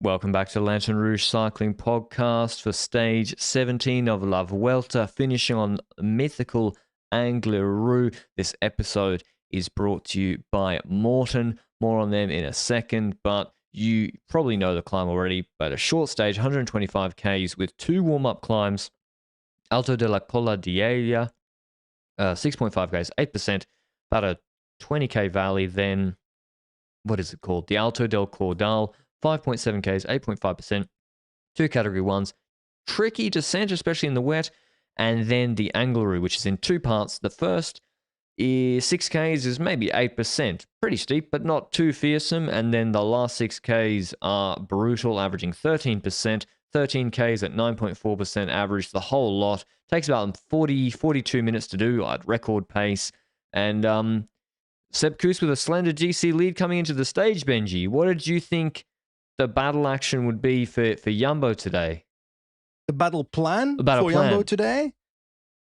Welcome back to Lanterne Rouge Cycling Podcast for stage 17 of La Vuelta, finishing on mythical Lanterne Rouge. This episode is brought to you by Morton. More on them in a second, but you probably know the climb already, but a short stage, 125 Ks with two warm-up climbs. Alto de la Cola d'Elia, 6.5 Ks, 8%, about a 20K valley. Then, what is it called? The Alto del Cordal, 5.7 Ks, 8.5%, two category ones. Tricky descent, especially in the wet. And then the Lanterne Rouge, which is in two parts. The first is 6 Ks is maybe 8%. Pretty steep, but not too fearsome. And then the last 6 Ks are brutal, averaging 13%. 13 Ks at 9.4% average. The whole lot takes about 42 minutes to do at record pace. And Seb Kuss with a slender GC lead coming into the stage, Benji. What did you think the battle action would be for Jumbo today? The battle plan for Jumbo today?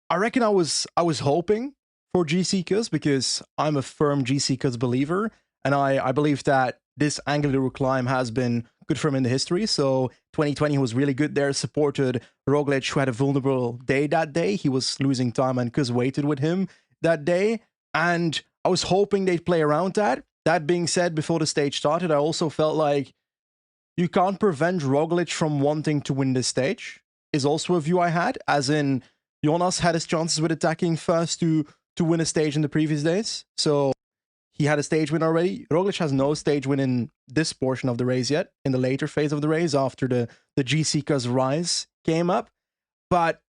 I reckon I was hoping for GC Kuss because I'm a firm GC Kuss believer, and I believe that this Lanterne Rouge climb has been good for him in the history. So 2020 was really good there, supported Roglic, who had a vulnerable day that day. He was losing time and Kuss waited with him that day, and I was hoping they'd play around that. That being said, before the stage started, I also felt like you can't prevent Roglic from wanting to win this stage, is also a view I had, as in Jonas had his chances with attacking first to win a stage in the previous days. So he had a stage win already. Roglic has no stage win in this portion of the race yet, in the later phase of the race after the GC Kuss rise came up. But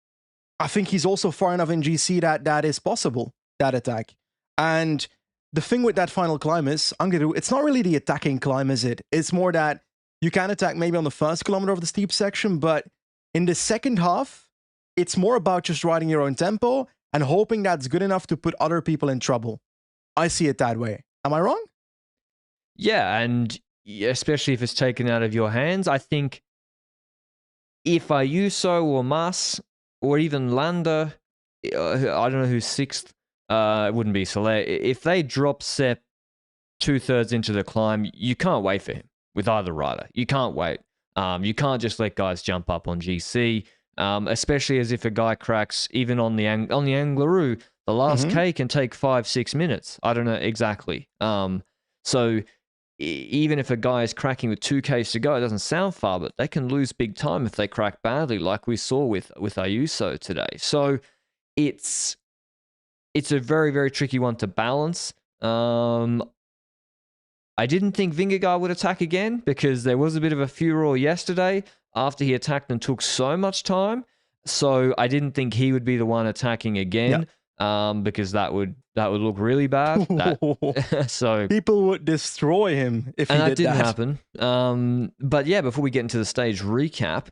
I think he's also far enough in GC that is possible, that attack. And the thing with that final climb is, it's not really the attacking climb, is it? It's more that you can attack maybe on the first kilometer of the steep section, but in the second half, it's more about just riding your own tempo and hoping that's good enough to put other people in trouble. I see it that way. Am I wrong? Yeah, and especially if it's taken out of your hands. I think if Ayuso or Mas or even Landa, I don't know who's sixth, it wouldn't be Soler. If they drop Sepp 2/3 into the climb, you can't wait for him with either rider. You can't wait. You can't just let guys jump up on GC, especially as if a guy cracks even on the Lanterne Rouge. The last K can take 5-6 minutes. I don't know exactly. So even if a guy is cracking with 2 Ks to go, it doesn't sound far, but they can lose big time if they crack badly, like we saw with Ayuso today. So it's a very, very tricky one to balance. I didn't think Vingegaard would attack again because there was a bit of a furor yesterday after he attacked and took so much time. So I didn't think he would be the one attacking again, because that would look really bad. So people would destroy him if he did that. And that didn't happen. But yeah, before we get into the stage recap,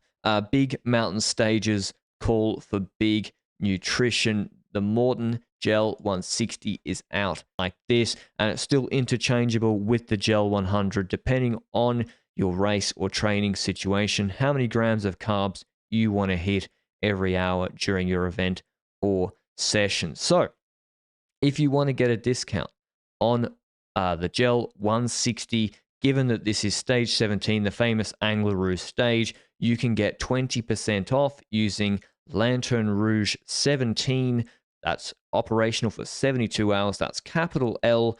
big mountain stages call for big nutrition. The Morton Gel 160 is out like this, and it's still interchangeable with the Gel 100 depending on your race or training situation, how many grams of carbs you want to hit every hour during your event or session. So if you want to get a discount on the Gel 160, given that this is stage 17, the famous Lanterne Rouge stage, you can get 20% off using Lanterne Rouge 17. That's operational for 72 hours. That's capital LANTERNEROUGE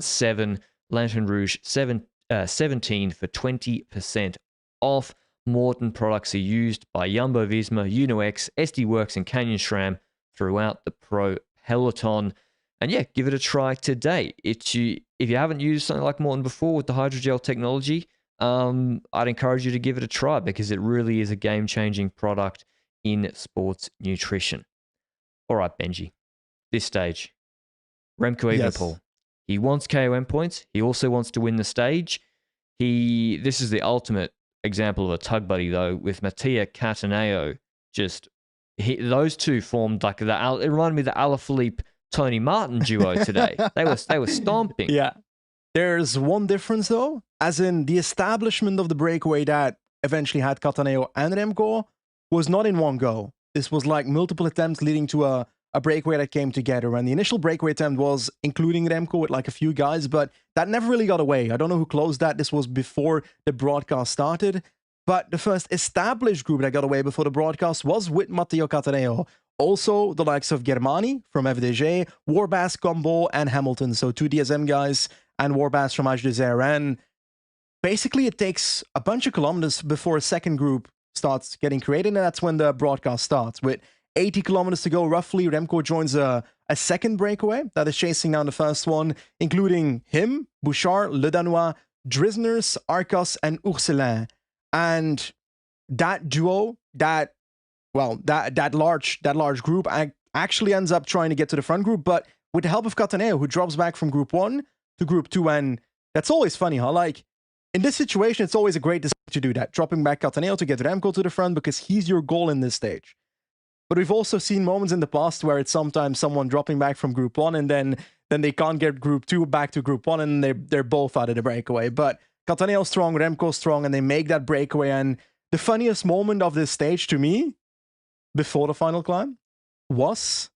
17, Lanterne Rouge 17 for 20% off. Morton products are used by Jumbo-Visma, UnoX, SD Works, and Canyon SRAM throughout the pro peloton. And yeah, give it a try today. If you haven't used something like Morton before with the hydrogel technology, I'd encourage you to give it a try because it really is a game-changing product in sports nutrition. All right, Benji, this stage, Remco Evenepoel. He wants KOM points. He also wants to win the stage. This is the ultimate example of a tug buddy, though, with Mattia Cataneo. Those two formed like it reminded me of the Alaphilippe Tony Martin duo today. They were stomping. Yeah. There's one difference, though, as in the establishment of the breakaway that eventually had Cataneo and Remco was not in one go. This was like multiple attempts leading to a a breakaway that came together. And the initial breakaway attempt was including Remco with like a few guys, but that never really got away. I don't know who closed that. This was before the broadcast started. But the first established group that got away before the broadcast was with Matteo Cattaneo. Also, the likes of Germani from FDJ, Warbass, Combo, and Hamilton. So 2 DSM guys and Warbass from H2R. And basically, it takes a bunch of kilometers before a second group starts getting created, and that's when the broadcast starts. With 80 kilometers to go, roughly, Remco joins a second breakaway that is chasing down the first one, including him, Bouchard, Le Danois, Drisners, Arcos, and Ursulin. And that duo, that large group actually ends up trying to get to the front group, but with the help of Cattaneo, who drops back from group 1 to group 2, and that's always funny, huh? Like, in this situation, it's always a great decision to do that, dropping back Cattaneo to get Remco to the front, because he's your goal in this stage. But we've also seen moments in the past where it's sometimes someone dropping back from group 1, and then they can't get group 2 back to group 1, and they're both out of the breakaway. But Cattaneo strong, Remco strong, and they make that breakaway. And the funniest moment of this stage to me, before the final climb, was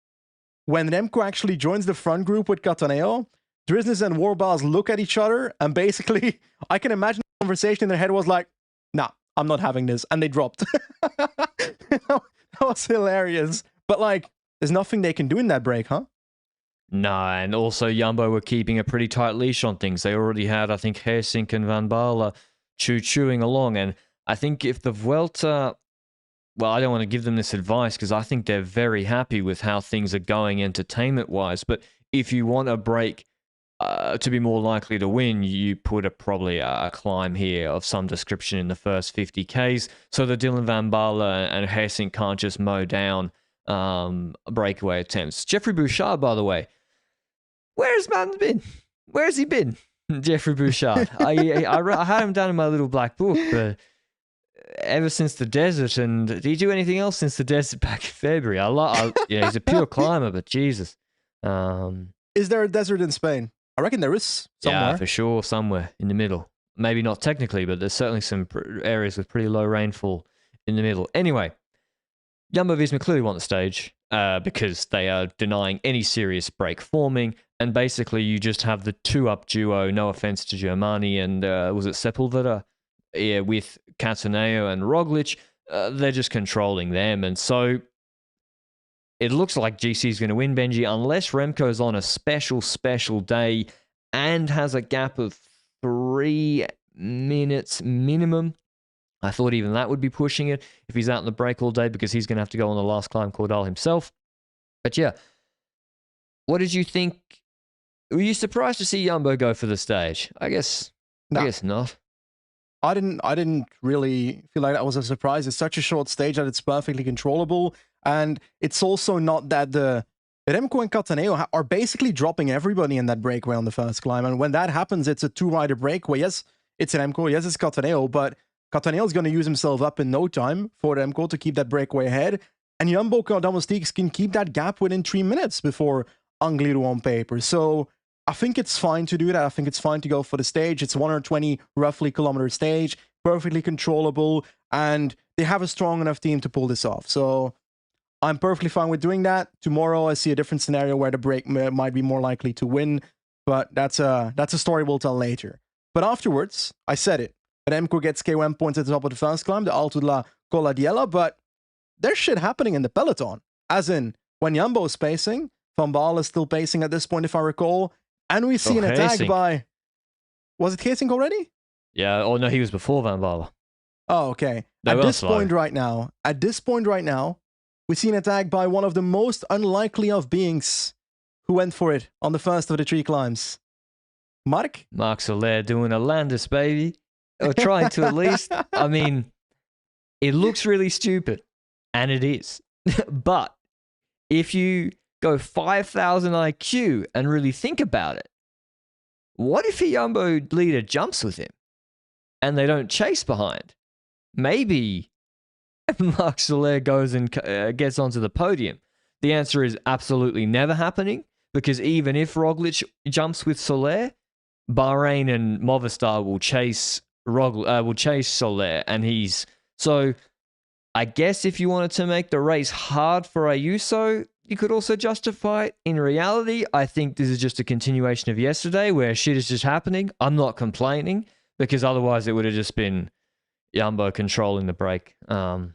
when Remco actually joins the front group with Cattaneo. Drisness and Warbass look at each other, and basically, I can imagine the conversation in their head was like, nah, I'm not having this, and they dropped. That was hilarious. But like, there's nothing they can do in that break, huh? No, and also Jumbo were keeping a pretty tight leash on things. They already had, I think, Hersink and Van Baarle chewing along. And I think if the Vuelta, well, I don't want to give them this advice because I think they're very happy with how things are going entertainment-wise. But if you want a break to be more likely to win, you put probably a climb here of some description in the first 50 Ks so that Dylan Van Baarle and Hersink can't just mow down breakaway attempts. Jeffrey Bouchard, by the way, where's man been? Where's he been? Jeffrey Bouchard. I had him down in my little black book, but ever since the desert, and did he do anything else since the desert back in February? He's a pure climber, but Jesus. Is there a desert in Spain? I reckon there is somewhere. Yeah, for sure, somewhere in the middle. Maybe not technically, but there's certainly some areas with pretty low rainfall in the middle. Anyway, Jumbo-Visma clearly want the stage because they are denying any serious break forming, and basically you just have the two-up duo, no offense to Germani and, was it Sepulveda? Yeah, with Cattaneo and Roglic. They're just controlling them, and so it looks like GC is going to win, Benji, unless Remco's on a special day and has a gap of 3 minutes minimum. I thought even that would be pushing it if he's out in the break all day because he's going to have to go on the last climb Cordal himself. But yeah, what did you think? Were you surprised to see Jumbo go for the stage? I guess not. I didn't really feel like that was a surprise. It's such a short stage that it's perfectly controllable. And it's also not that the Remco and Cattaneo are basically dropping everybody in that breakaway on the first climb. And when that happens, it's a 2-rider breakaway. Yes, it's Remco. Yes, it's Cattaneo. But Cattaneo is going to use himself up in no time for Remco to keep that breakaway ahead. And Jumbo Domestiques can keep that gap within 3 minutes before Angliru on paper. So I think it's fine to do that. I think it's fine to go for the stage. It's 120 roughly kilometer stage, perfectly controllable, and they have a strong enough team to pull this off. So I'm perfectly fine with doing that. Tomorrow I see a different scenario where the break might be more likely to win, but that's a story we'll tell later. But afterwards, I said it. Remco gets K1 points at the top of the first climb, the Alto de la Coladiella, but there's shit happening in the peloton. As in, when Jumbo is pacing, Van Baarle is still pacing at this point, if I recall, and we see an attack by... Was it Geesink already? Yeah, oh no, he was before Van Baarle. Oh, okay. At this point right now, we see an attack by one of the most unlikely of beings who went for it on the first of the 3 climbs. Mark Soler doing a Landis, baby. Or trying to at least. I mean, it looks really stupid, and it is. But if you go 5,000 IQ and really think about it, what if a Jumbo leader jumps with him and they don't chase behind? Maybe Marc Soler goes and gets onto the podium. The answer is absolutely never happening, because even if Roglic jumps with Soler, Bahrain and Movistar will chase Soler, and he's... So I guess if you wanted to make the race hard for Ayuso, you could also justify it. In reality, I think this is just a continuation of yesterday where shit is just happening. I'm not complaining because otherwise it would have just been Jumbo controlling the break. And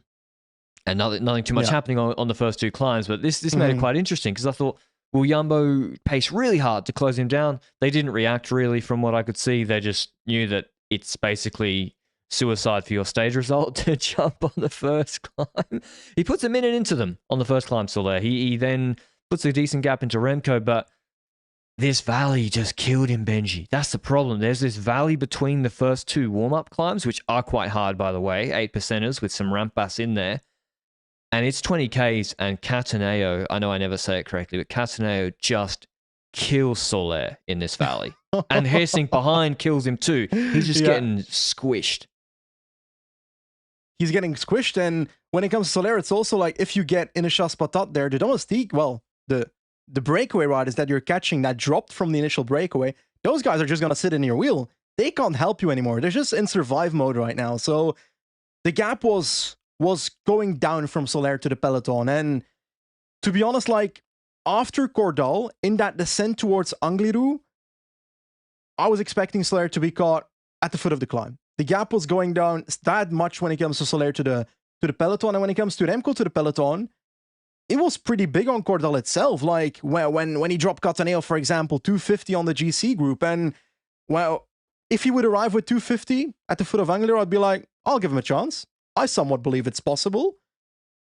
nothing too much happening on the first two climbs. But this made it quite interesting because I thought, will Jumbo pace really hard to close him down? They didn't react really from what I could see. They just knew that it's basically suicide for your stage result to jump on the first climb. He puts a minute into them on the first climb still there. He then puts a decent gap into Remco, but this valley just killed him, Benji. That's the problem. There's this valley between the first two warm-up climbs, which are quite hard, by the way, 8%ers with some ramp bass in there. And it's 20Ks, and Cataneo, I know I never say it correctly, but Cataneo just kills Soler in this valley. And Hessink behind kills him too. He's just getting squished. He's getting squished, and when it comes to Soler, it's also like if you get in a chasse patate there, the domestique, well, the breakaway riders that you're catching that dropped from the initial breakaway, those guys are just going to sit in your wheel. They can't help you anymore. They're just in survive mode right now. So the gap was going down from Soler to the peloton. And to be honest, like after Cordal, in that descent towards Angliru, I was expecting Soler to be caught at the foot of the climb. The gap was going down that much when it comes to Soler to the peloton. And when it comes to Remco to the peloton, it was pretty big on Cordal itself. Like when he dropped Cataneo, for example, 250 on the GC group. And well, if he would arrive with 250 at the foot of Angliru, I'd be like, I'll give him a chance. I somewhat believe it's possible.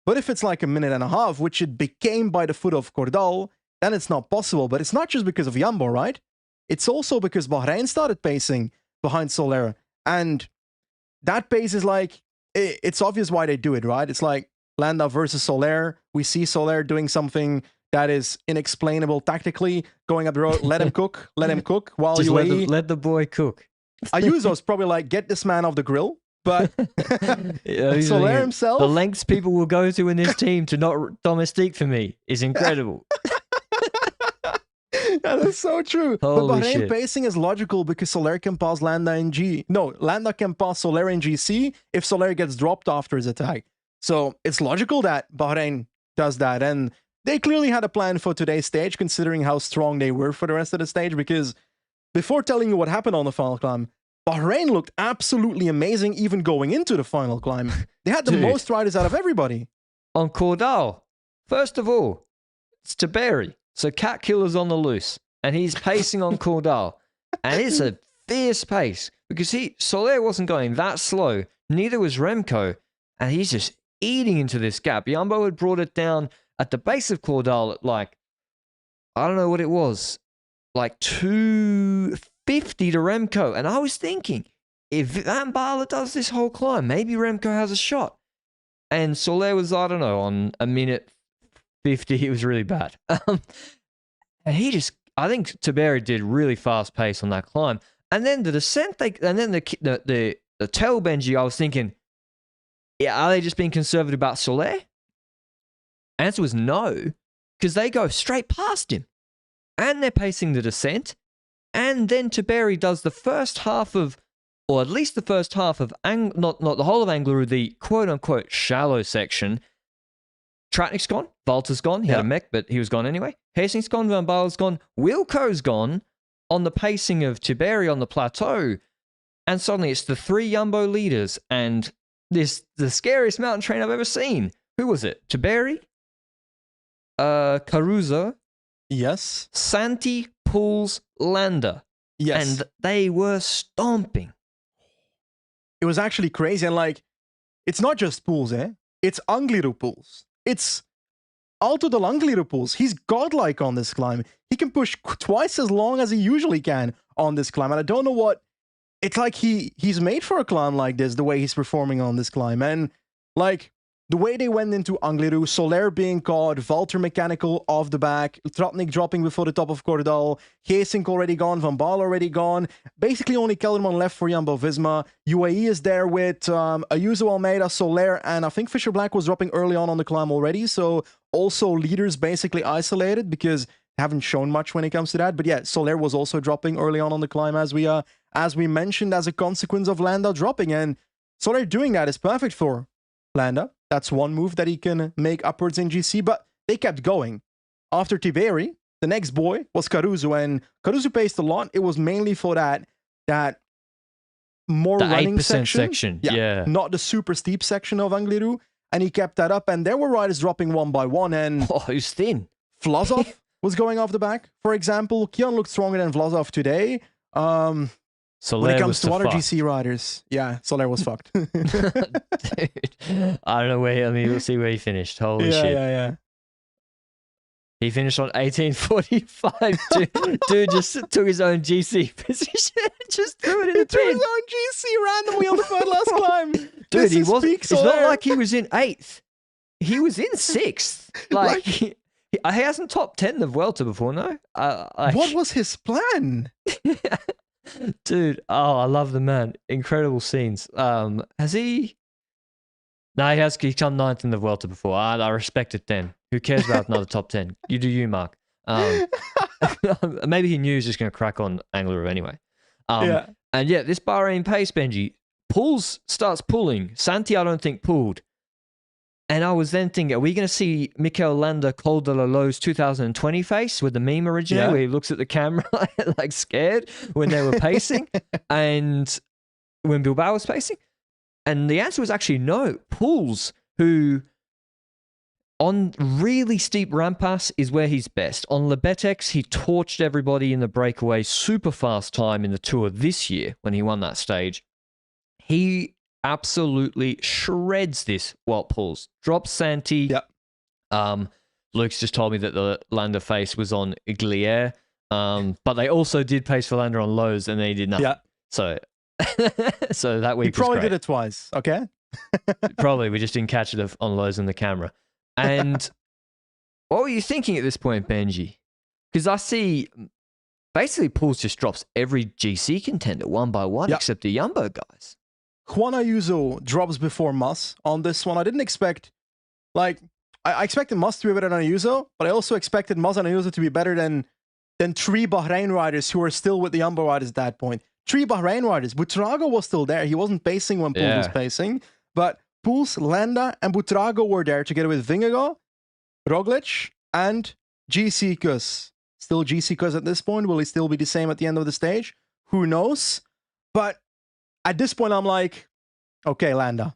But if it's like a minute and a half, which it became by the foot of Cordal, then it's not possible. But it's not just because of Jumbo, right? It's also because Bahrain started pacing behind Soler. And that pace is like, it's obvious why they do it, right? It's like Landa versus Soler. We see Soler doing something that is inexplainable tactically, going up the road, let him cook, while just UAE... Let the boy cook. Ayuso's probably like, get this man off the grill. But Soler himself... The lengths people will go to in this team to not domestique for me is incredible. That is so true. Holy but Bahrain shit. pacing is logical because Soler can pass Landa in G. No, Landa can pass Soler in GC if Soler gets dropped after his attack. So it's logical that Bahrain does that. And they clearly had a plan for today's stage, considering how strong they were for the rest of the stage. Because before telling you what happened on the final climb, Bahrain looked absolutely amazing even going into the final climb. They had the most riders out of everybody. On Cordal, first of all, it's Tiberi. So Cat Killer's on the loose, and he's pacing on Cordal. And it's a fierce pace, because Soler wasn't going that slow, neither was Remco, and he's just eating into this gap. Jumbo had brought it down at the base of Cordal at like, I don't know what it was, like 250 to Remco. And I was thinking, if Van Baarle does this whole climb, maybe Remco has a shot. And Soler was, I don't know, on a minute 50, it was really bad. And I think Tiberi did really fast pace on that climb. And then the descent, and then the tail Benji, I was thinking, yeah, are they just being conservative about Soler? Answer was no, because they go straight past him. And they're pacing the descent. And then Tiberi does the first half of, or at least the first half of, not the whole of Angliru, the quote-unquote shallow section. Tratnik's gone. Valter's gone. He had a mech, but he was gone anyway. Hessink's gone. Van Baarle's gone. Wilco's gone on the pacing of Tiberi on the plateau. And suddenly it's the three Jumbo leaders and the scariest mountain train I've ever seen. Who was it? Tiberi? Caruso? Yes. Santi, Pools, Landa. Yes. And they were stomping. It was actually crazy. And like, it's not just Pools, eh? It's Angliru Pools. It's Alto del Angliru Pools. He's godlike on this climb. He can push twice as long as he usually can on this climb. And I don't know what... It's like he's made for a climb like this, the way he's performing on this climb. And like, the way they went into Angliru, Soler being caught, Valter mechanical off the back, Tratnik dropping before the top of Cordal, Hessink already gone, Van Baarle already gone. Basically only Kelderman left for Jumbo-Visma. UAE is there with Ayuso, Almeida, Soler, and I think Fisher Black was dropping early on the climb already. So also leaders basically isolated because they haven't shown much when it comes to that. But yeah, Soler was also dropping early on the climb as we mentioned as a consequence of Landa dropping. And Soler doing that is perfect for Landa. That's one move that he can make upwards in GC, but they kept going. after Tiberi, the next boy was Caruso, and Caruso paced a lot. It was mainly for that more the running 8% section. Yeah. Not the super steep section of Angliru. And he kept that up, and there were riders dropping one by one, and who's thin? Vlasov was going off the back, for example. Kian looked stronger than Vlasov today. When it comes to other GC riders, yeah, Soler was fucked. Dude, I don't know where. I mean, we'll see where he finished. Holy shit! Yeah. He finished on 18:45. Dude just took his own GC position and just threw it in the took bin. his own GC randomly on the third last climb. Dude, he was. It's not like he was in 8th. He was in 6th. Like he hasn't top 10 the Vuelta before, no? What was his plan? Dude, I love the man. Incredible scenes. Has he? No, he's come 9th in the Vuelta before. I respect it then. Who cares about another top 10? You do you, Mark. Maybe he knew he was just going to crack on Angliru anyway. And yeah, this Bahrain pace, Benji, starts pulling. Santi, I don't think, pulled. And I was then thinking, are we going to see Mikel Landa Col de la Lowe's 2020 face with the meme originator where he looks at the camera like scared when they were pacing and when Bilbao was pacing? And the answer was actually no. Pools, who on really steep rampas is where he's best. On Lebetex, he torched everybody in the breakaway, super fast time in the Tour this year when he won that stage. He absolutely shreds this Wout Poels. Drops Santi. Yep. Luke's just told me that the Landa face was on Igliere. But they also did pace for Landa on lows and they did nothing. Yeah. So that week he probably was great. did it twice, okay? Probably, we just didn't catch it on lows on the camera. And what were you thinking at this point, Benji? Because I see basically Poels just drops every GC contender one by one except the Jumbo guys. Juan Ayuso drops before Mas on this one. I didn't expect, I expected Mas to be better than Ayuso, but I also expected Mas and Ayuso to be better than 3 Bahrain riders who are still with the Jumbo riders at that point. 3 Bahrain riders. Butrago was still there. He wasn't pacing when Poels was pacing, but Poels, Landa, and Butrago were there together with Vingegaard, Roglic, and GC Kuss. Still GC Kuss at this point. Will he still be the same at the end of the stage? Who knows? But at this point, I'm like, okay, Landa,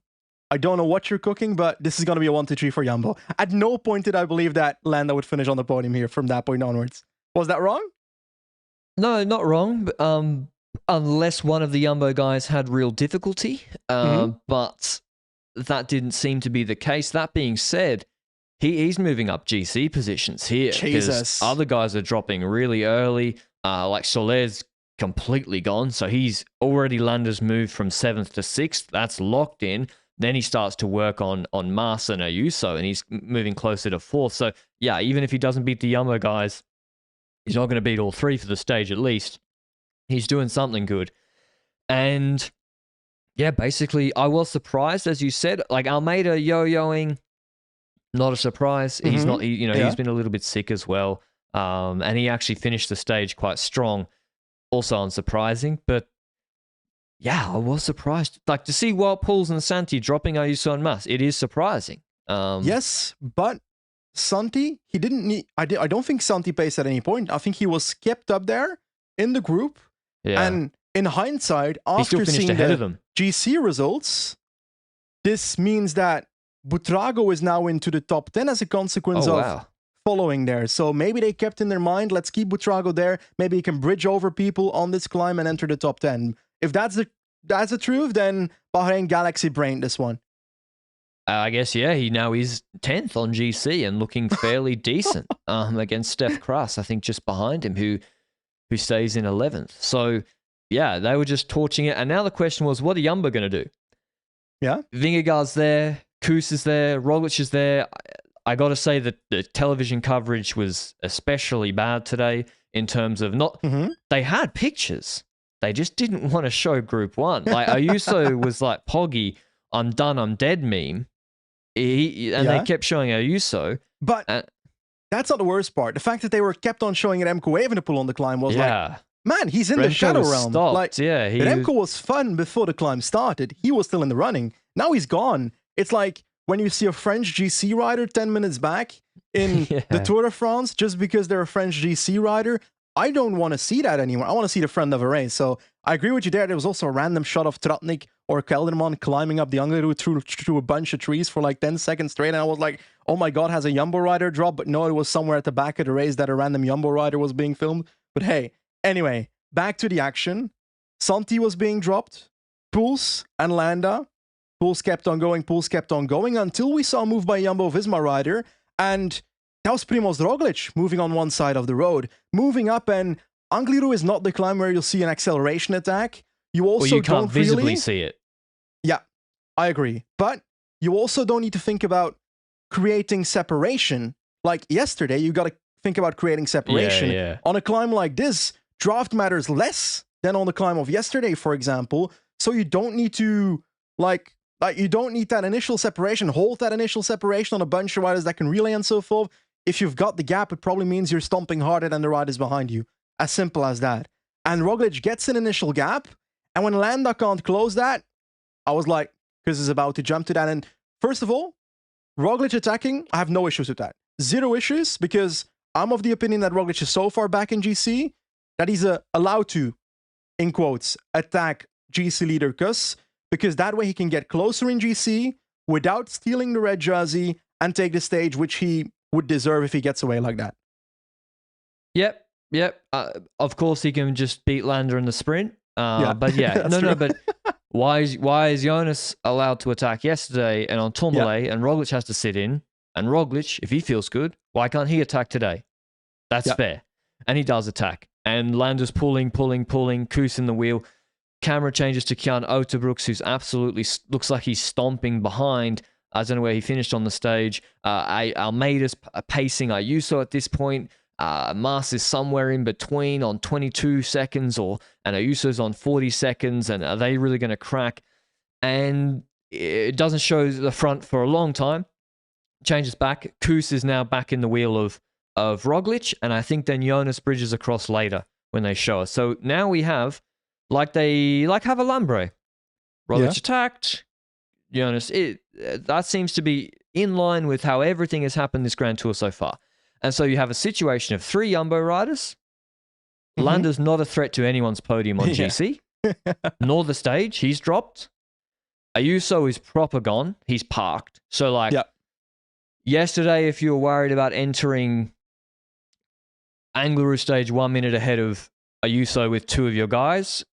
I don't know what you're cooking, but this is going to be a 1-2-3 for Jumbo. At no point did I believe that Landa would finish on the podium here from that point onwards. Was that wrong? No, not wrong. Unless one of the Jumbo guys had real difficulty. But that didn't seem to be the case. That being said, he's moving up GC positions here. Jesus. Other guys are dropping really early. Like Soler's completely gone. So he's already Landa's moved from 7th to 6th. That's locked in. Then he starts to work on Mas and Ayuso, and he's moving closer to 4th. So yeah, even if he doesn't beat the Jumbo guys, he's not going to beat all 3 for the stage at least. He's doing something good. And yeah, basically, I was surprised, as you said. Like Almeida yo-yoing, not a surprise. He's not, he's been a little bit sick as well. And he actually finished the stage quite strong. Also unsurprising, but yeah, I was surprised. Like to see Wout Poels and Santi dropping Ayuso and Mas, it is surprising. Yes, but Santi, he didn't need. I don't think Santi paced at any point. I think he was kept up there in the group. Yeah. And in hindsight, after seeing the GC results, this means that Butrago is now into the top 10 as a consequence of following there. So maybe they kept in their mind, let's keep Butrago there. Maybe he can bridge over people on this climb and enter the top 10. If that's the truth, then Bahrain Galaxy brained this one. I guess, yeah, he now is 10th on GC and looking fairly decent against Steph Kras, I think just behind him, who stays in 11th. So, yeah, they were just torching it. And now the question was, what are Jumbo going to do? Yeah. Vingegaard's there. Kuss is there. Roglic is there. I got to say that the television coverage was especially bad today in terms of they had pictures. They just didn't want to show Group 1. Like, Ayuso was like, Poggy, I'm done, I'm dead meme. They kept showing Ayuso. But that's not the worst part. The fact that they were kept on showing Remco Evenepoel on the climb was like, man, he's in the shadow realm. Stopped. Like, Remco was fun before the climb started. He was still in the running. Now he's gone. It's like when you see a French GC rider 10 minutes back in the Tour de France just because they're a French GC rider. I don't want to see that anymore. I want to see the friend of a race. So I agree with you there. There was also a random shot of Tratnik or Kelderman climbing up the Angliru through a bunch of trees for like 10 seconds straight. And I was like, oh my God, has a Jumbo rider dropped? But no, it was somewhere at the back of the race that a random Jumbo rider was being filmed. But hey, anyway, back to the action. Santi was being dropped. Poels and Landa. Poels kept on going until we saw a move by a Jumbo-Visma rider. And that was Primoz Roglic moving on one side of the road, moving up, and Angliru is not the climb where you'll see an acceleration attack. You also you can't don't visibly really see it. Yeah, I agree. But you also don't need to think about creating separation. Like yesterday, you got to think about creating separation. Yeah. On a climb like this, draft matters less than on the climb of yesterday, for example. So you don't need to, like you don't need that initial separation, hold that initial separation on a bunch of riders that can relay and so forth. If you've got the gap, it probably means you're stomping harder than the riders behind you. As simple as that. And Roglic gets an initial gap, and when Landa can't close that, I was like, Kuss is about to jump to that. And first of all, Roglic attacking, I have no issues with that. Zero issues, because I'm of the opinion that Roglic is so far back in GC that he's allowed to, in quotes, attack GC leader Kuss, because that way he can get closer in GC without stealing the red jersey and take the stage, which he would deserve if he gets away like that. Yep. Of course, he can just beat Landa in the sprint. But yeah, no. But why is Jonas allowed to attack yesterday and on Tourmalet, and Roglic has to sit in? And Roglic, if he feels good, why can't he attack today? That's fair. And he does attack. And Landa's pulling, Kuss in the wheel. Camera changes to Kjan Otterbrooks, who's absolutely looks like he's stomping behind. I don't know where he finished on the stage. Almeida's pacing Ayuso at this point. Mas is somewhere in between on 22 seconds, and Ayuso's on 40 seconds. And are they really going to crack? And it doesn't show the front for a long time. Changes back. Kuss is now back in the wheel of Roglic, and I think then Jonas bridges across later when they show us. So now we have, have a Lambre. Roglic attacked. Jonas, that seems to be in line with how everything has happened this Grand Tour so far. And so you have a situation of 3 Jumbo riders. Landa's not a threat to anyone's podium on GC, nor the stage. He's dropped. Ayuso is proper gone. He's parked. So yesterday, if you were worried about entering Angliru stage 1 minute ahead of Ayuso with 2 of your guys,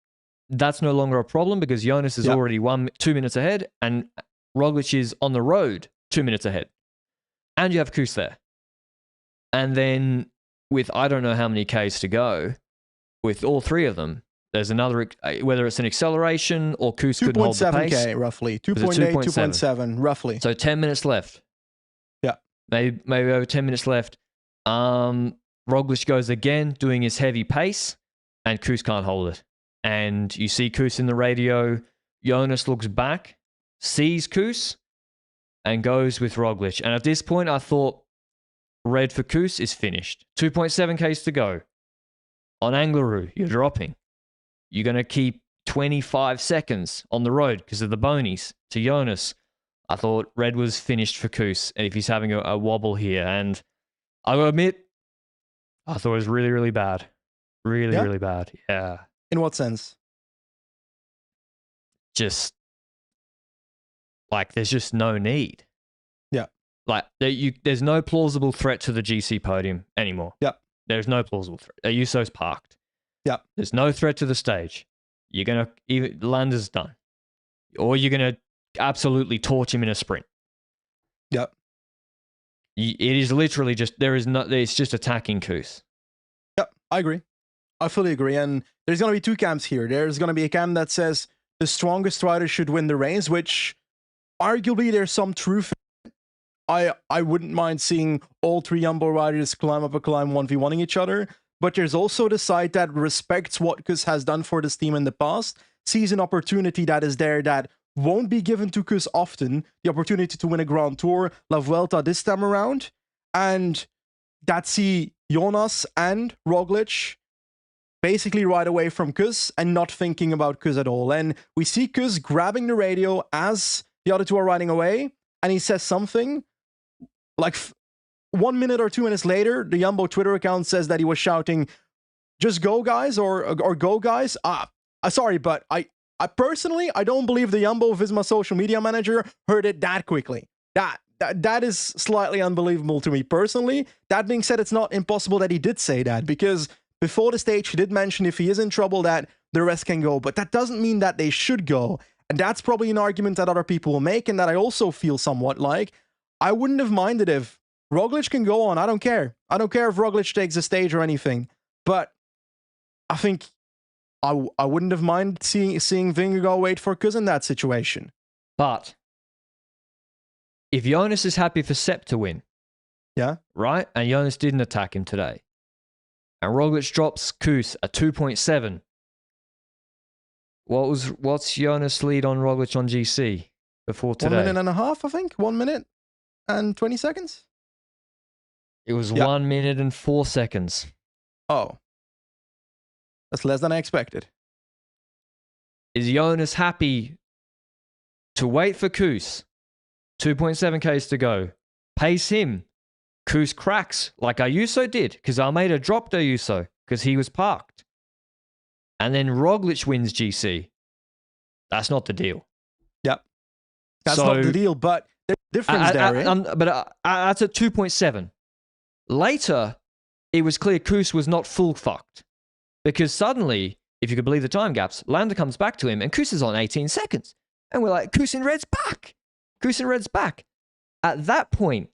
that's no longer a problem because Jonas is already 2 minutes ahead and Roglic is on the road 2 minutes ahead. And you have Kuss there. And then with I don't know how many Ks to go, with all 3 of them, there's another, whether it's an acceleration or Kuss couldn't hold the pace. 2.7K roughly. 2.8, 2.7 roughly. So 10 minutes left. Yeah. Maybe over 10 minutes left. Roglic goes again, doing his heavy pace, and Kuss can't hold it. And you see Kuss in the radio. Jonas looks back, sees Kuss, and goes with Roglic. And at this point, I thought red for Kuss is finished. 2.7 Ks to go. On Angliru, you're dropping. You're going to keep 25 seconds on the road because of the bonies to Jonas. I thought red was finished for Kuss if he's having a wobble here. And I will admit, I thought it was really, really bad. Really bad. Yeah. In what sense? Just there's just no need. Yeah. There's no plausible threat to the GC podium anymore. Yeah. There's no plausible threat. Ayuso's parked. Yeah. There's no threat to the stage. You're going to, Landa's done. Or you're going to absolutely torch him in a sprint. Yeah. It is literally just, it's just attacking Kuss. Yeah, I agree. I fully agree. And there's going to be 2 camps here. There's going to be a camp that says the strongest rider should win the race, which arguably there's some truth. I wouldn't mind seeing all 3 Jumbo riders climb up a climb 1v1ing each other. But there's also the side that respects what Kuss has done for this team in the past, sees an opportunity that is there that won't be given to Kuss often, the opportunity to win a Grand Tour, La Vuelta this time around, and that see Jonas and Roglic basically ride away from Kuss and not thinking about Kuss at all. And we see Kuss grabbing the radio as the other 2 are riding away, and he says something like 1 minute or 2 minutes later, the Jumbo Twitter account says that he was shouting, "Just go, guys," or "Go, guys." Sorry, but I personally, I don't believe the Jumbo-Visma social media manager heard it that quickly. That is slightly unbelievable to me personally. That being said, it's not impossible that he did say that, because before the stage, he did mention if he is in trouble that the rest can go, but that doesn't mean that they should go. And that's probably an argument that other people will make, and that I also feel somewhat like. I wouldn't have minded if Roglic can go on. I don't care. I don't care if Roglic takes the stage or anything. But I think I wouldn't have minded seeing Vingegaard wait for Kuss in that situation. But if Jonas is happy for Sepp to win, yeah, right, and Jonas didn't attack him today, and Roglic drops Kuss at 2.7, what's Jonas' lead on Roglic on GC before today? 1 minute and a half, I think. 1 minute and 20 seconds. It was 1 minute and 4 seconds. Oh, that's less than I expected. Is Jonas happy to wait for Kuss? 2.7 Ks to go. Pace him. Kuss cracks like Ayuso did, because Almeida dropped Ayuso because he was parked. And then Roglic wins GC. That's not the deal. Yep. That's not the deal, but there's a difference there. But that's at 2.7. Later, it was clear Kuss was not full fucked. Because suddenly, if you could believe the time gaps, Landa comes back to him and Kuss is on 18 seconds. And we're like, Kuss in red's back. Kuss in red's back. At that point,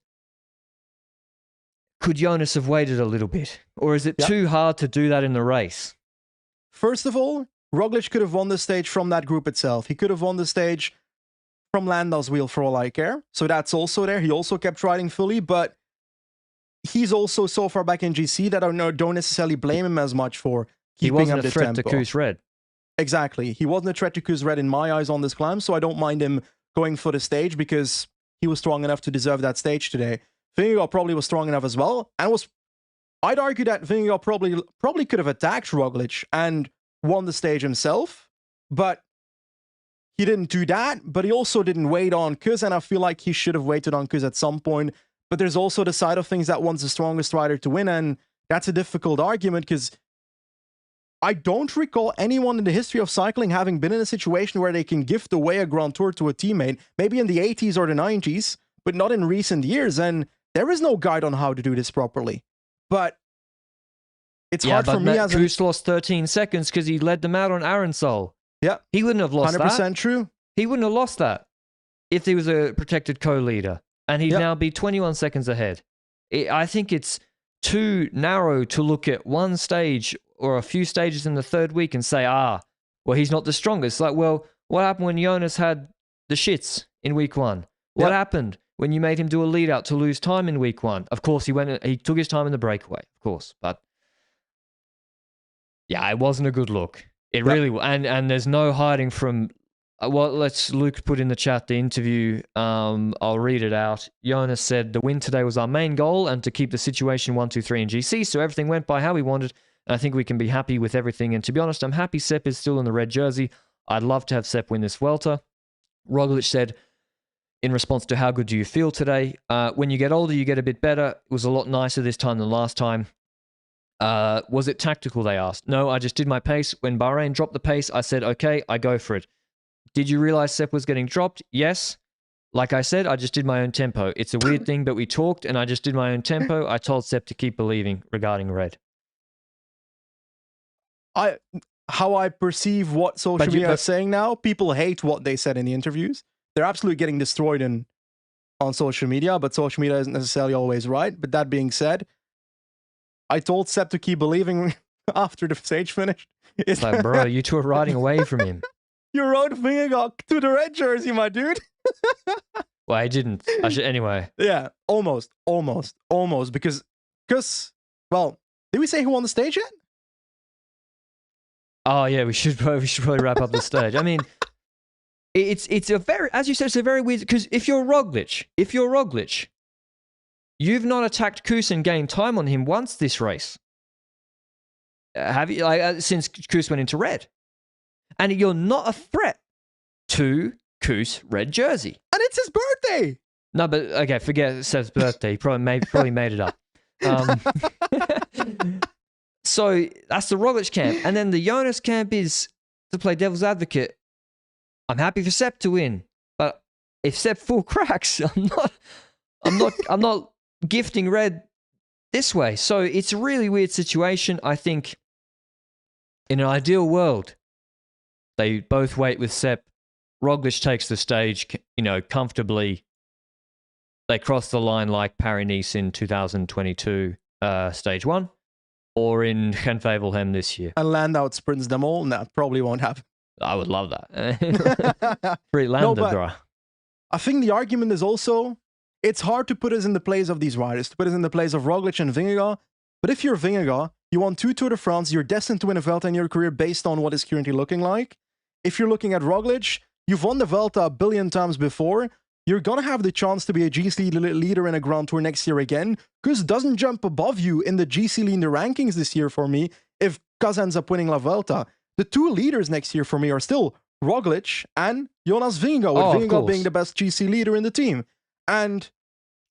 could Jonas have waited a little bit? Or is it too hard to do that in the race? First of all, Roglic could have won the stage from that group itself. He could have won the stage from Landau's wheel for all I care. So that's also there. He also kept riding fully, but he's also so far back in GC that I don't necessarily blame him as much for keeping up the tempo. He wasn't a threat to Kuss red. Exactly. He wasn't a threat to Kuss red in my eyes on this climb, so I don't mind him going for the stage because he was strong enough to deserve that stage today. Vingegaard probably was strong enough as well, and I'd argue that Vingegaard probably could have attacked Roglic and won the stage himself, but he didn't do that, but he also didn't wait on Kuss, and I feel like he should have waited on Kuss at some point. But there's also the side of things that wants the strongest rider to win, and that's a difficult argument because I don't recall anyone in the history of cycling having been in a situation where they can gift away a Grand Tour to a teammate, maybe in the 80s or the 90s, but not in recent years, and there is no guide on how to do this properly. But it's hard for me as Kuss lost 13 seconds because he led them out on Aronsol. Yeah. He wouldn't have lost 100% that. true. He wouldn't have lost that if he was a protected co-leader. And he'd now be 21 seconds ahead. I think it's too narrow to look at one stage or a few stages in the third week and say, well, he's not the strongest. Like, well, what happened when Jonas had the shits in week one? What happened when you made him do a lead out to lose time in week one? Of course, he took his time in the breakaway, of course. But yeah, it wasn't a good look. It really was. And there's no hiding from... let's Luke put in the chat the interview. I'll read it out. Jonas said, "The win today was our main goal and to keep the situation 1-2-3 in GC, so everything went by how we wanted. And I think we can be happy with everything. And to be honest, I'm happy Sepp is still in the red jersey. I'd love to have Sepp win this Vuelta." Roglic said, in response to how good do you feel today? When you get older, you get a bit better. It was a lot nicer this time than last time. Was it tactical, they asked. No, I just did my pace. When Bahrain dropped the pace, I said, okay, I go for it. Did you realize Sepp was getting dropped? Yes. Like I said, I just did my own tempo. It's a weird thing, but we talked and I just did my own tempo. I told Sepp to keep believing regarding red. How I perceive what social media is saying now, people hate what they said in the interviews. They're absolutely getting destroyed on social media, but social media isn't necessarily always right. But that being said, I told Sepp to keep believing after the stage finished. It's like, bro, you two are riding away from him. You rode Vingegaard to the red jersey, my dude. Well, I didn't. Anyway. Yeah, almost. Because, well, did we say who won the stage yet? Oh yeah, we should probably wrap up the stage. I mean, it's a very, as you said, it's a very weird, because if you're Roglic, you've not attacked Kuss and gained time on him once this race. Have you? Since Kuss went into red. And you're not a threat to Kuss' red jersey. And it's his birthday. No, but okay, forget Seb's birthday. He probably made it up. So that's the Roglic camp. And then the Jonas camp is, to play devil's advocate, I'm happy for Sepp to win. But if Sepp full cracks, I'm not gifting red this way. So it's a really weird situation. I think in an ideal world, they both wait with Sepp. Roglic takes the stage, comfortably. They cross the line like Paris-Nice in 2022, stage 1. Or in Gent-Wevelgem this year. And Landau sprints them all? No, probably won't happen. I would love that. Free Landau, bro. I think the argument is also, it's hard to put us in the place of these riders, to put us in the place of Roglic and Vingegaard. But if you're Vingegaard, you won 2 Tour de France, you're destined to win a Vuelta in your career based on what is currently looking like. If you're looking at Roglic, you've won the Vuelta a billion times before. You're going to have the chance to be a GC leader in a Grand Tour next year again. Kuss doesn't jump above you in the GC leader rankings this year for me if Kuss ends up winning La Vuelta. The 2 leaders next year for me are still Roglic and Jonas Vingegaard, with Vingegaard being the best GC leader in the team. And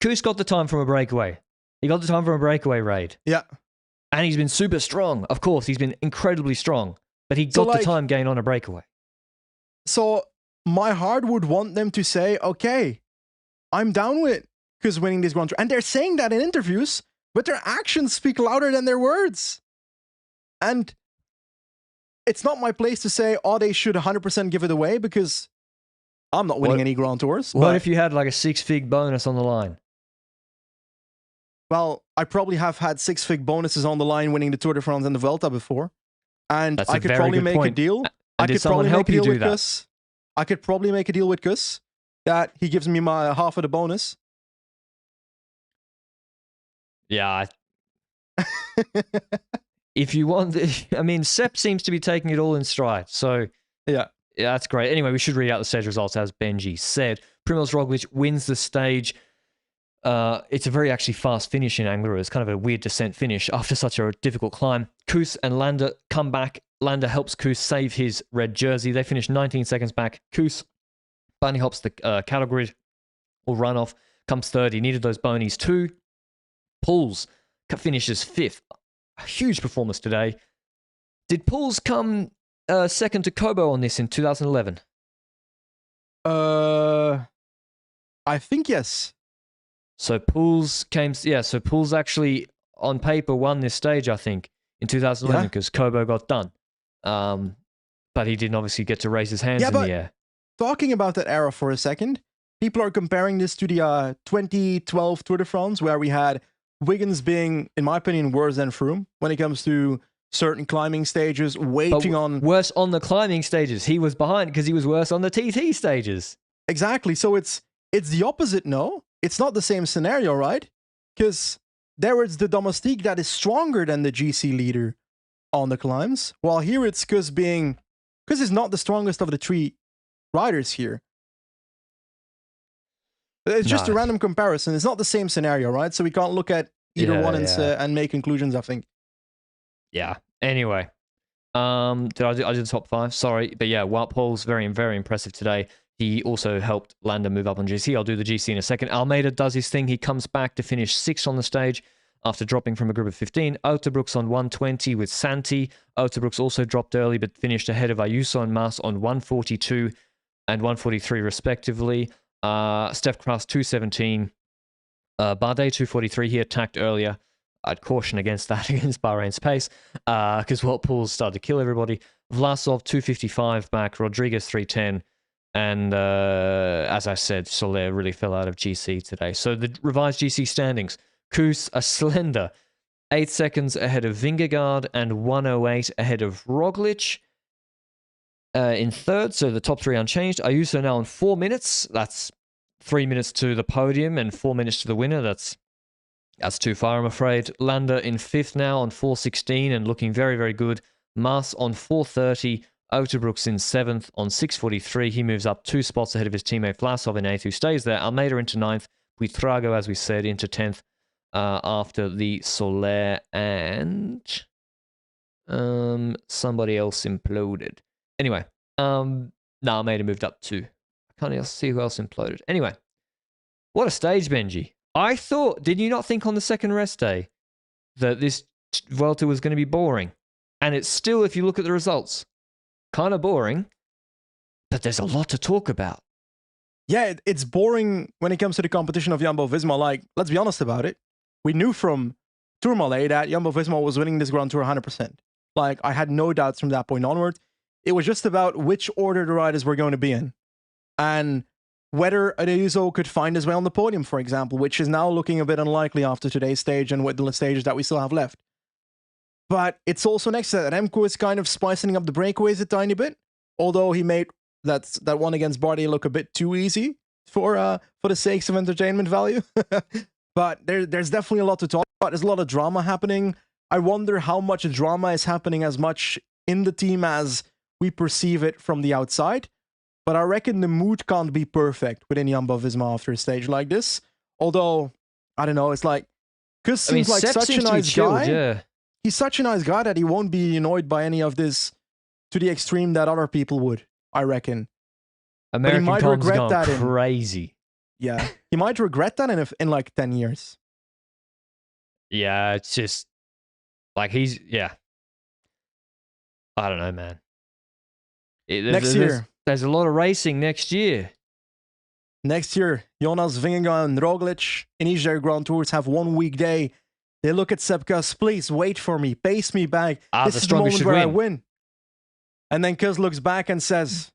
Kuss got the time from a breakaway. He got the time from a breakaway raid. Yeah. And he's been super strong. Of course, he's been incredibly strong. But he got the time gain on a breakaway. So my heart would want them to say, okay, I'm down with Kuss winning this Grand Tour. And they're saying that in interviews, but their actions speak louder than their words. And it's not my place to say, oh, they should 100% give it away, because I'm not winning any Grand Tours. What if you had like a 6-fig bonus on the line? Well, I probably have had 6-fig bonuses on the line winning the Tour de France and the Vuelta before. And I could probably make a deal. And did someone help you do that? Kuss. I could probably make a deal with Kuss that he gives me my half of the bonus. Yeah. If you want, I mean, Sepp seems to be taking it all in stride. So, yeah, that's great. Anyway, we should read out the stage results, as Benji said. Primož Roglic wins the stage. It's a very actually fast finish in Angler. It's kind of a weird descent finish after such a difficult climb. Kuss and Landa come back. Landa helps Kuss save his red jersey. They finish 19 seconds back. Kuss bunny hops the cattle grid or runoff, comes third. He needed those bonies too. Pools finishes 5th. A huge performance today. Did Pools come second to Kobo on this in 2011? I think yes. So Pools came, so Pools actually on paper won this stage, I think, in 2011 because Kobo got done. But he didn't obviously get to raise his hands in the air. Talking about that era for a second, people are comparing this to the 2012 Tour de France, where we had Wiggins being, in my opinion, worse than Froome when it comes to certain climbing stages, worse on the climbing stages. He was behind because he was worse on the TT stages. Exactly. So it's the opposite, no? It's not the same scenario, right? Because there it's the domestique that is stronger than the GC leader on the climbs, while here it's Kuss is not the strongest of the 3 riders here. It's just a random comparison. It's not the same scenario, right? So we can't look at either one and make conclusions, I think. Yeah. Anyway, I did the top 5. Sorry, but yeah, Wout Poels very, very impressive today. He also helped Landa move up on GC. I'll do the GC in a second. Almeida does his thing. He comes back to finish 6th on the stage after dropping from a group of 15. Uterbrooks on 120 with Santi. Uterbrooks also dropped early but finished ahead of Ayuso and Mas on 142 and 143 respectively. Steph Kras 217. Bardet 243. He attacked earlier. I'd caution against that against Bahrain's pace because Wout Poels started to kill everybody. Vlasov 255 back. Rodriguez 310. And as I said, Soler really fell out of GC today. So the revised GC standings. Kuss, a slender 8 seconds ahead of Vingegaard and 108 ahead of Roglic in 3rd. So the top 3 unchanged. Ayuso now on 4 minutes. That's 3 minutes to the podium and 4 minutes to the winner. That's too far, I'm afraid. Landa in 5th now on 4:16 and looking very, very good. Mas on 4:30. Uterbrooks in 7th on 6:43. He moves up 2 spots ahead of his teammate Vlasov in 8th, who stays there. Almeida into 9th. Buitrago, as we said, into 10th after the Soler and somebody else imploded. Anyway, Almeida moved up 2. I can't see who else imploded. Anyway, What a stage, Benji. I thought, did you not think on the second rest day that this Vuelta was going to be boring? And it's still, if you look at the results, kind of boring, but there's a lot to talk about. Yeah, it's boring when it comes to the competition of Jumbo-Visma. Like, let's be honest about it. We knew from Tourmalet that Jumbo-Visma was winning this Grand Tour 100%. Like, I had no doubts from that point onward. It was just about which order the riders were going to be in. And whether Ayuso could find his way on the podium, for example, which is now looking a bit unlikely after today's stage and with the stages that we still have left. But it's also next to that. Remco is kind of spicing up the breakaways a tiny bit, although he made that one against Bardet look a bit too easy for the sakes of entertainment value. But there's definitely a lot to talk about. There's a lot of drama happening. I wonder how much drama is happening as much in the team as we perceive it from the outside. But I reckon the mood can't be perfect within Jumbo-Visma after a stage like this. Although, I don't know, it's like, Kuss seems like such a nice guy. Yeah. He's such a nice guy that he won't be annoyed by any of this to the extreme that other people would, I reckon. American Tom's regret that crazy. Yeah, he might regret that in like 10 years. Yeah, it's just like I don't know, man. Next year. There's a lot of racing next year. Next year, Jonas Vingegaard and Roglic in each their Grand Tours have 1 weekday. They look at Sepp Kuss, please wait for me, pace me back. This is the moment where I win. And then Kuss looks back and says,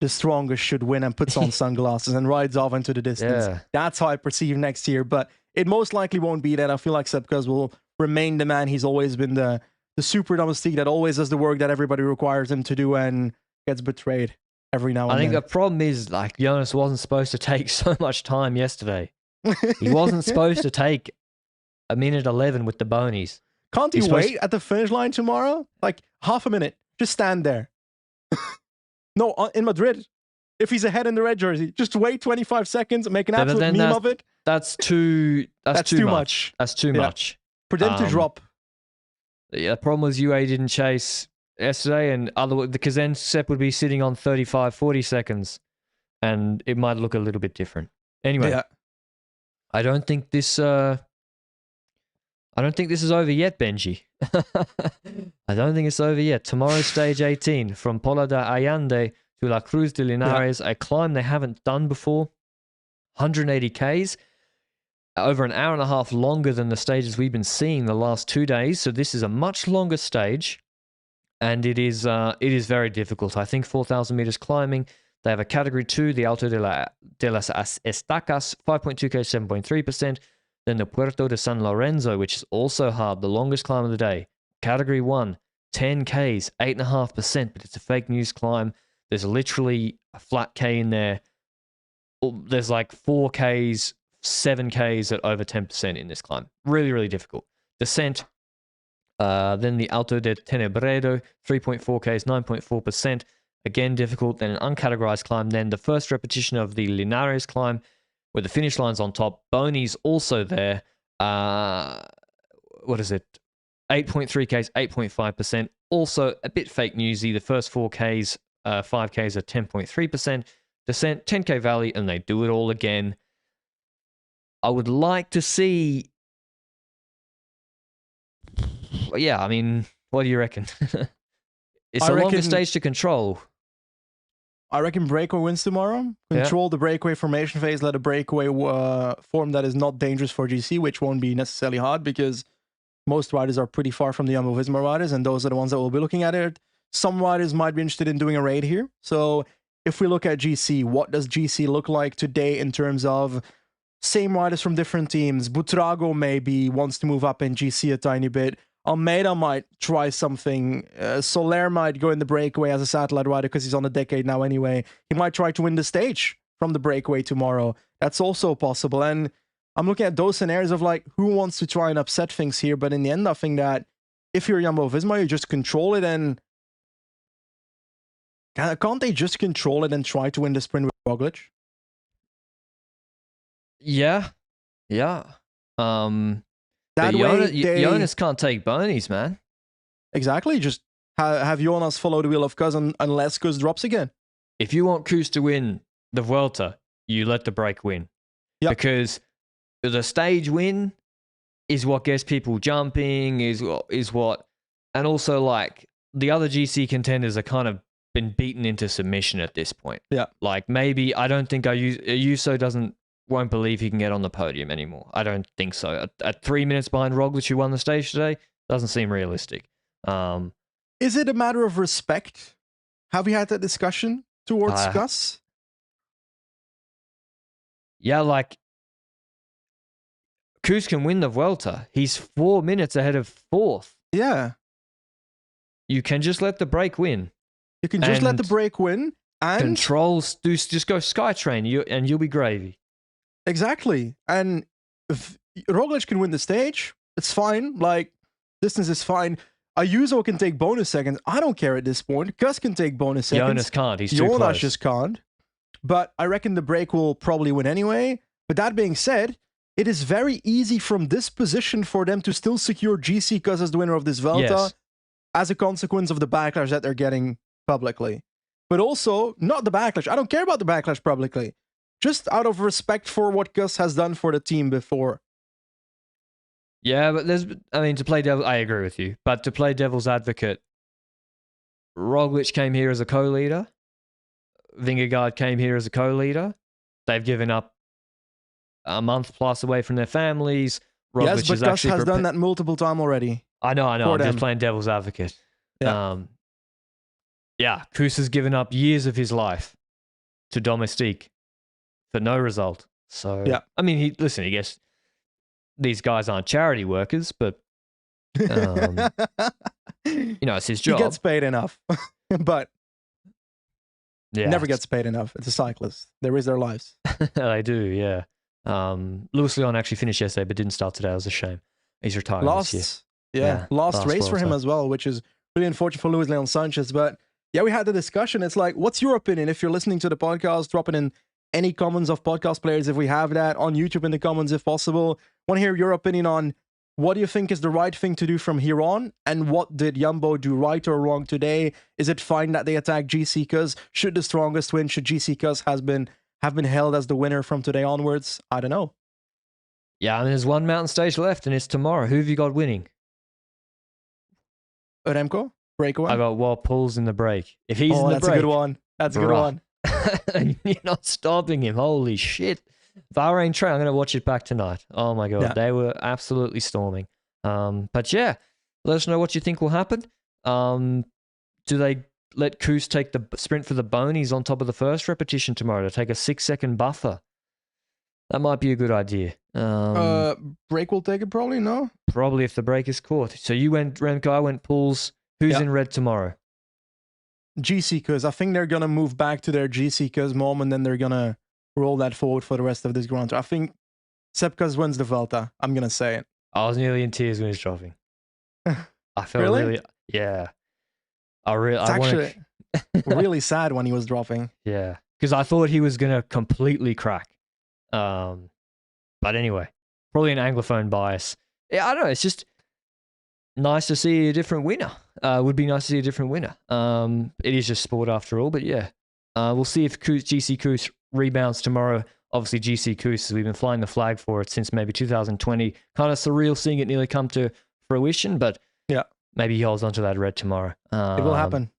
the strongest should win, and puts on sunglasses and rides off into the distance. Yeah. That's how I perceive next year, but it most likely won't be that. I feel like Sepp Kuss will remain the man he's always been, the super domestique that always does the work that everybody requires him to do and gets betrayed every now and then. I think the problem is, like, Jonas wasn't supposed to take so much time yesterday. He wasn't supposed to take a minute 11 with the bonies. Can't he wait at the finish line tomorrow? Like, half a minute. Just stand there. No, in Madrid, if he's ahead in the red jersey, just wait 25 seconds and make an absolute meme of it. That's too much. That's too much. For them to drop. Yeah, the problem was UAE didn't chase yesterday, and because then Sepp would be sitting on 35, 40 seconds, and it might look a little bit different. Anyway, I don't think this is over yet, Benji. I don't think it's over yet. Tomorrow, stage 18, from Pola de Allende to La Cruz de Linares, a climb they haven't done before. 180 Ks, over an hour and a half longer than the stages we've been seeing the last 2 days. So this is a much longer stage, and it is very difficult. I think 4,000 meters climbing. They have a category 2, the Alto de las Estacas, 5.2 K, 7.3%. Then the Puerto de San Lorenzo, which is also hard, the longest climb of the day. Category 1, 10 Ks, 8.5%, but it's a fake news climb. There's literally a flat K in there. There's like 4 Ks, 7 Ks at over 10% in this climb. Really, really difficult. Descent, then the Alto de Tenebredo, 3.4 Ks, 9.4%. Again, difficult. Then an uncategorized climb. Then the first repetition of the Linares climb, where the finish line's on top. Boney's also there. What is it? 8.3 Ks, 8.5%. Also a bit fake newsy. The first 4 Ks, 5 Ks are 10.3%. Descent, 10K Valley, and they do it all again. I would like to see... Yeah, I mean, what do you reckon? It's a longer stage to control. I reckon Breakaway wins tomorrow. Control the breakaway formation phase, let a breakaway form that is not dangerous for GC, which won't be necessarily hard because most riders are pretty far from the Jumbo-Visma riders, and those are the ones that we'll be looking at it. Some riders might be interested in doing a raid here. So if we look at GC, what does GC look like today in terms of same riders from different teams? Butrago maybe wants to move up in GC a tiny bit. Almeida might try something. Soler might go in the breakaway as a satellite rider because he's on a decade now anyway. He might try to win the stage from the breakaway tomorrow. That's also possible. And I'm looking at those scenarios of like, who wants to try and upset things here? But in the end, I think that if you're Jumbo-Visma, you just control it, and can't they just control it and try to win the sprint with Roglic? Yeah. That way, Jonas can't take bonies, man. Exactly. Just have Jonas follow the wheel of Kuss unless Kuss drops again. If you want Kuss to win the Vuelta, you let the break win. Yep. Because the stage win is what gets people jumping, is what, and also like the other GC contenders are kind of been beaten into submission at this point. Yeah. Like maybe I don't think Ayuso won't believe he can get on the podium anymore. I don't think so. At 3 minutes behind Roglic, who won the stage today, doesn't seem realistic. Is it a matter of respect? Have we had that discussion towards Kuss? Yeah, like Kuss can win the Vuelta. He's 4 minutes ahead of fourth. Yeah. You can just let the break win. You can just let the break win and controls. Just go Skytrain, you'll be gravy. Exactly. And if Roglic can win the stage, it's fine. Like, distance is fine. Ayuso can take bonus seconds. I don't care at this point. Kuss can take bonus seconds. Jonas can't. He's too Jonas close. just can't. But I reckon the break will probably win anyway. But that being said, it is very easy from this position for them to still secure GC Kuss as the winner of this Vuelta as a consequence of the backlash that they're getting publicly. But also, not the backlash. I don't care about the backlash publicly. Just out of respect for what Kuss has done for the team before. Yeah, but to play devil, I agree with you. But to play devil's advocate, Roglic came here as a co-leader. Vingegaard came here as a co-leader. They've given up a month plus away from their families. Roglic yes, but Kuss has done that multiple times already. I know. I'm just playing devil's advocate. Yeah. Kuss has given up years of his life to Domestique for no result. So, yeah. I mean, he gets these guys aren't charity workers, but it's his job. He gets paid enough, but yeah, never gets paid enough. It's a cyclist. They risk their lives. They do, yeah. Lewis Leon actually finished yesterday, but didn't start today. It was a shame. He's retired this year. Yeah, last race for him as well, which is really unfortunate for Luis Leon Sanchez. But yeah, we had the discussion. It's like, what's your opinion? If you're listening to the podcast, drop it in any comments of podcast players if we have that, on YouTube in the comments if possible. Want to hear your opinion on what do you think is the right thing to do from here on, and what did Jumbo do right or wrong today? Is it fine that they attack GC Kuss? Should the strongest win? Should GC Kuss have been held as the winner from today onwards? I don't know. Yeah, I mean, there's one mountain stage left, and it's tomorrow. Who have you got winning? Remco? Breakaway? I got Wout Poels in the break. If he's in the break... that's a good one. That's a good one. You're not stopping him. Holy shit. Bahrain Trail, I'm going to watch it back tonight. Oh my God. Yeah. They were absolutely storming. But yeah, let us know what you think will happen. Do they let Kuss take the sprint for the bonies on top of the first repetition tomorrow to take a 6-second buffer? That might be a good idea. Break will take it probably, no? Probably if the break is caught. So you went Remco, I went Poels. Who's in red tomorrow? GC Kuss. I think they're going to move back to their GC Kuss moment, and they're going to roll that forward for the rest of this Grand Tour. I think Sepp Kuss wins the Vuelta. I'm going to say it. I was nearly in tears when he was dropping. I felt really yeah. It's actually really sad when he was dropping. Yeah, because I thought he was going to completely crack. But anyway, probably an Anglophone bias. Yeah, I don't know. It's just nice to see a different winner. Would be nice to see a different winner. It is just sport after all, but yeah. We'll see if GC Kuss rebounds tomorrow. Obviously, GC Kuss, we've been flying the flag for it since maybe 2020. Kind of surreal seeing it nearly come to fruition, but yeah, maybe he holds onto that red tomorrow. It will happen.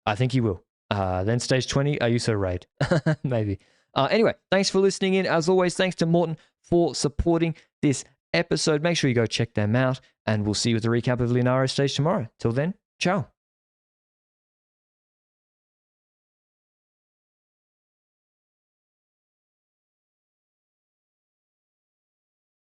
I think he will. Then stage 20, Ayuso raid. Maybe. Anyway, thanks for listening in. As always, thanks to Morten for supporting this episode. Make sure you go check them out, and we'll see you with the recap of Leonardo stage tomorrow. Till then, ciao.